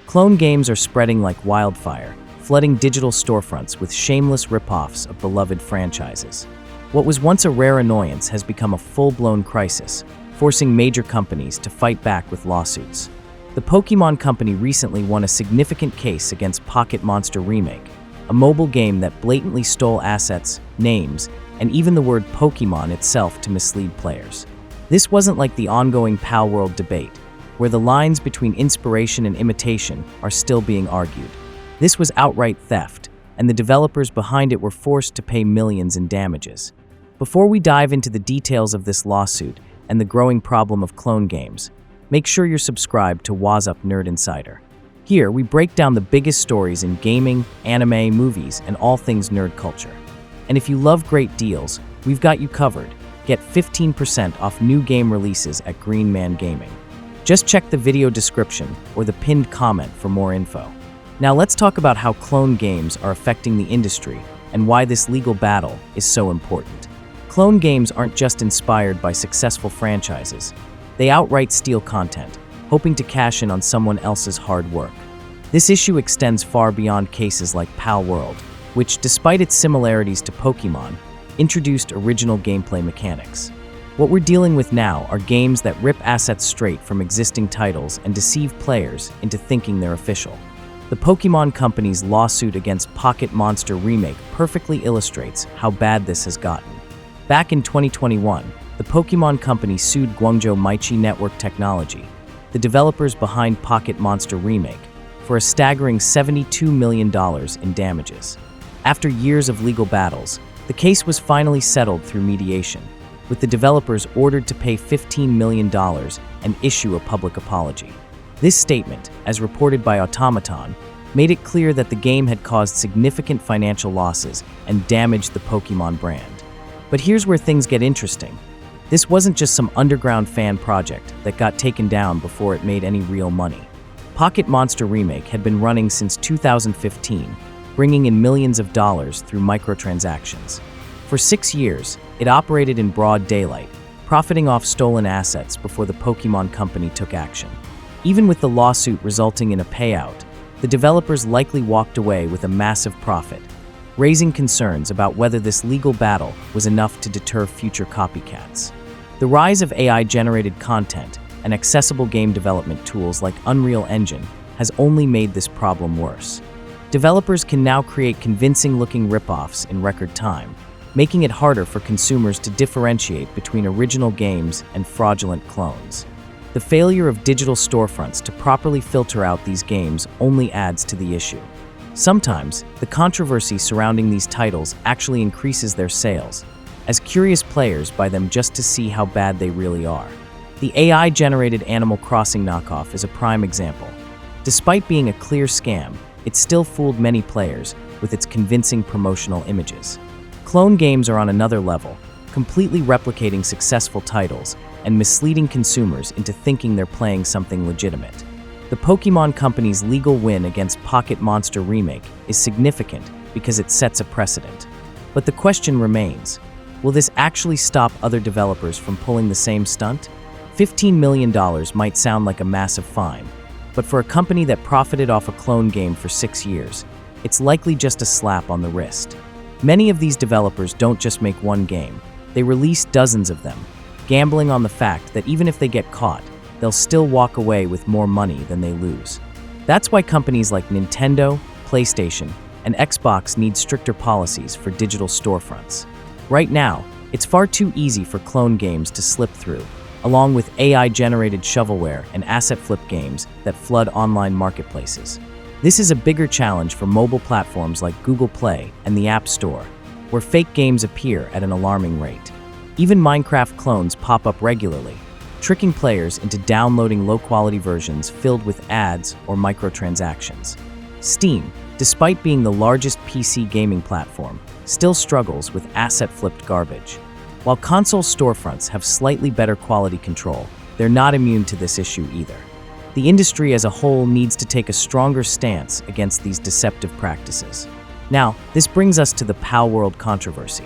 Clone games are spreading like wildfire, flooding digital storefronts with shameless rip-offs of beloved franchises. What was once a rare annoyance has become a full-blown crisis, forcing major companies to fight back with lawsuits. The Pokémon Company recently won a significant case against Pocket Monster Remake, a mobile game that blatantly stole assets, names, and even the word Pokémon itself to mislead players. This wasn't like the ongoing Palworld debate, where the lines between inspiration and imitation are still being argued. This was outright theft, and the developers behind it were forced to pay millions in damages. Before we dive into the details of this lawsuit and the growing problem of clone games, make sure you're subscribed to Waz Up Nerd Insider. Here, we break down the biggest stories in gaming, anime, movies, and all things nerd culture. And if you love great deals, we've got you covered. Get 15% off new game releases at Green Man Gaming. Just check the video description or the pinned comment for more info. Now let's talk about how clone games are affecting the industry and why this legal battle is so important. Clone games aren't just inspired by successful franchises. They outright steal content, hoping to cash in on someone else's hard work. This issue extends far beyond cases like Palworld, which, despite its similarities to Pokémon, introduced original gameplay mechanics. What we're dealing with now are games that rip assets straight from existing titles and deceive players into thinking they're official. The Pokémon Company's lawsuit against Pocket Monster Remake perfectly illustrates how bad this has gotten. Back in 2021, the Pokémon Company sued Guangzhou Meichi Network Technology, the developers behind Pocket Monster Remake, for a staggering $72 million in damages. After years of legal battles, the case was finally settled through mediation, with the developers ordered to pay $15 million and issue a public apology. This statement, as reported by Automaton, made it clear that the game had caused significant financial losses and damaged the Pokémon brand. But here's where things get interesting. This wasn't just some underground fan project that got taken down before it made any real money. Pocket Monster Remake had been running since 2015, bringing in millions of dollars through microtransactions. For 6 years, it operated in broad daylight, profiting off stolen assets before the Pokémon Company took action. Even with the lawsuit resulting in a payout, the developers likely walked away with a massive profit, raising concerns about whether this legal battle was enough to deter future copycats. The rise of AI-generated content and accessible game development tools like Unreal Engine has only made this problem worse. Developers can now create convincing-looking rip-offs in record time, making it harder for consumers to differentiate between original games and fraudulent clones. The failure of digital storefronts to properly filter out these games only adds to the issue. Sometimes, the controversy surrounding these titles actually increases their sales, as curious players buy them just to see how bad they really are. The AI-generated Animal Crossing knockoff is a prime example. Despite being a clear scam, it still fooled many players with its convincing promotional images. Clone games are on another level, completely replicating successful titles and misleading consumers into thinking they're playing something legitimate. The Pokémon Company's legal win against Pocket Monster Remake is significant because it sets a precedent. But the question remains, will this actually stop other developers from pulling the same stunt? $15 million might sound like a massive fine, but for a company that profited off a clone game for 6 years, it's likely just a slap on the wrist. Many of these developers don't just make one game, they release dozens of them, gambling on the fact that even if they get caught, they'll still walk away with more money than they lose. That's why companies like Nintendo, PlayStation, and Xbox need stricter policies for digital storefronts. Right now, it's far too easy for clone games to slip through, along with AI-generated shovelware and asset flip games that flood online marketplaces. This is a bigger challenge for mobile platforms like Google Play and the App Store, where fake games appear at an alarming rate. Even Minecraft clones pop up regularly, tricking players into downloading low-quality versions filled with ads or microtransactions. Steam, despite being the largest PC gaming platform, still struggles with asset-flipped garbage. While console storefronts have slightly better quality control, they're not immune to this issue either. The industry as a whole needs to take a stronger stance against these deceptive practices. Now, this brings us to the Palworld controversy.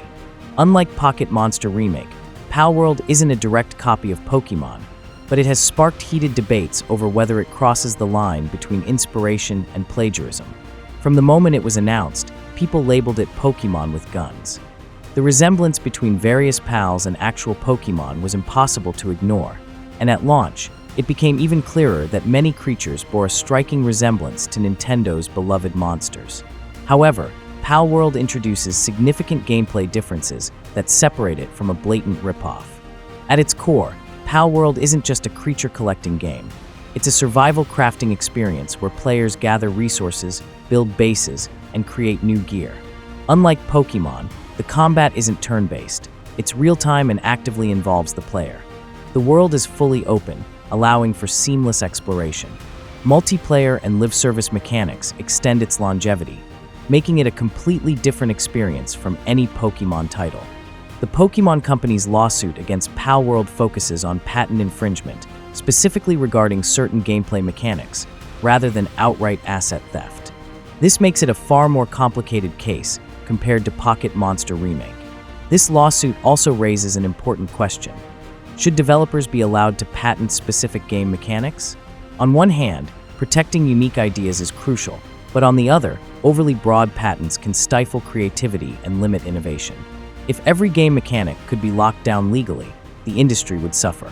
Unlike Pocket Monster Remake, Palworld isn't a direct copy of Pokémon, but it has sparked heated debates over whether it crosses the line between inspiration and plagiarism. From the moment it was announced, people labeled it Pokémon with guns. The resemblance between various pals and actual Pokémon was impossible to ignore, and at launch, it became even clearer that many creatures bore a striking resemblance to Nintendo's beloved monsters. However, Palworld introduces significant gameplay differences that separate it from a blatant ripoff. At its core, Palworld isn't just a creature-collecting game. It's a survival crafting experience where players gather resources, build bases, and create new gear. Unlike Pokémon, the combat isn't turn-based. It's real-time and actively involves the player. The world is fully open, allowing for seamless exploration. Multiplayer and live service mechanics extend its longevity, making it a completely different experience from any Pokémon title. The Pokémon Company's lawsuit against Palworld focuses on patent infringement, specifically regarding certain gameplay mechanics, rather than outright asset theft. This makes it a far more complicated case compared to Pocket Monster Remake. This lawsuit also raises an important question. Should developers be allowed to patent specific game mechanics? On one hand, protecting unique ideas is crucial, but on the other, overly broad patents can stifle creativity and limit innovation. If every game mechanic could be locked down legally, the industry would suffer.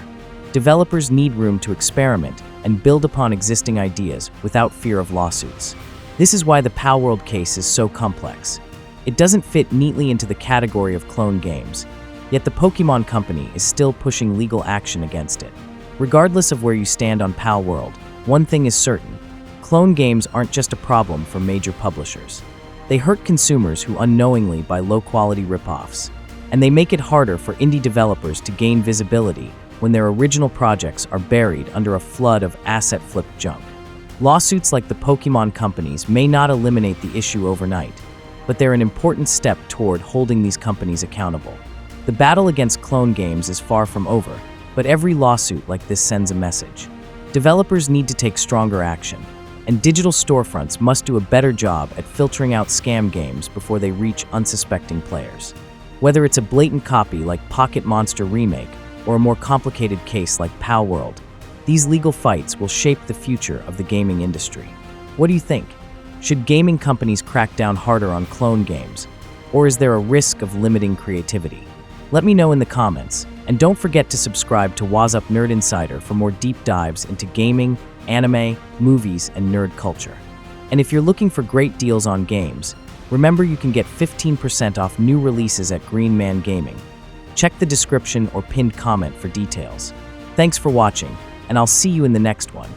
Developers need room to experiment and build upon existing ideas without fear of lawsuits. This is why the Palworld case is so complex. It doesn't fit neatly into the category of clone games, yet the Pokémon Company is still pushing legal action against it. Regardless of where you stand on Palworld, one thing is certain: clone games aren't just a problem for major publishers. They hurt consumers who unknowingly buy low-quality ripoffs, and they make it harder for indie developers to gain visibility when their original projects are buried under a flood of asset-flipped junk. Lawsuits like the Pokémon Company's may not eliminate the issue overnight, but they're an important step toward holding these companies accountable. The battle against clone games is far from over, but every lawsuit like this sends a message. Developers need to take stronger action, and digital storefronts must do a better job at filtering out scam games before they reach unsuspecting players. Whether it's a blatant copy like Pocket Monster Remake or a more complicated case like Palworld, these legal fights will shape the future of the gaming industry. What do you think? Should gaming companies crack down harder on clone games, or is there a risk of limiting creativity? Let me know in the comments, and don't forget to subscribe to What's Up Nerd Insider for more deep dives into gaming, anime, movies, and nerd culture. And if you're looking for great deals on games, remember you can get 15% off new releases at Green Man Gaming. Check the description or pinned comment for details. Thanks for watching, and I'll see you in the next one.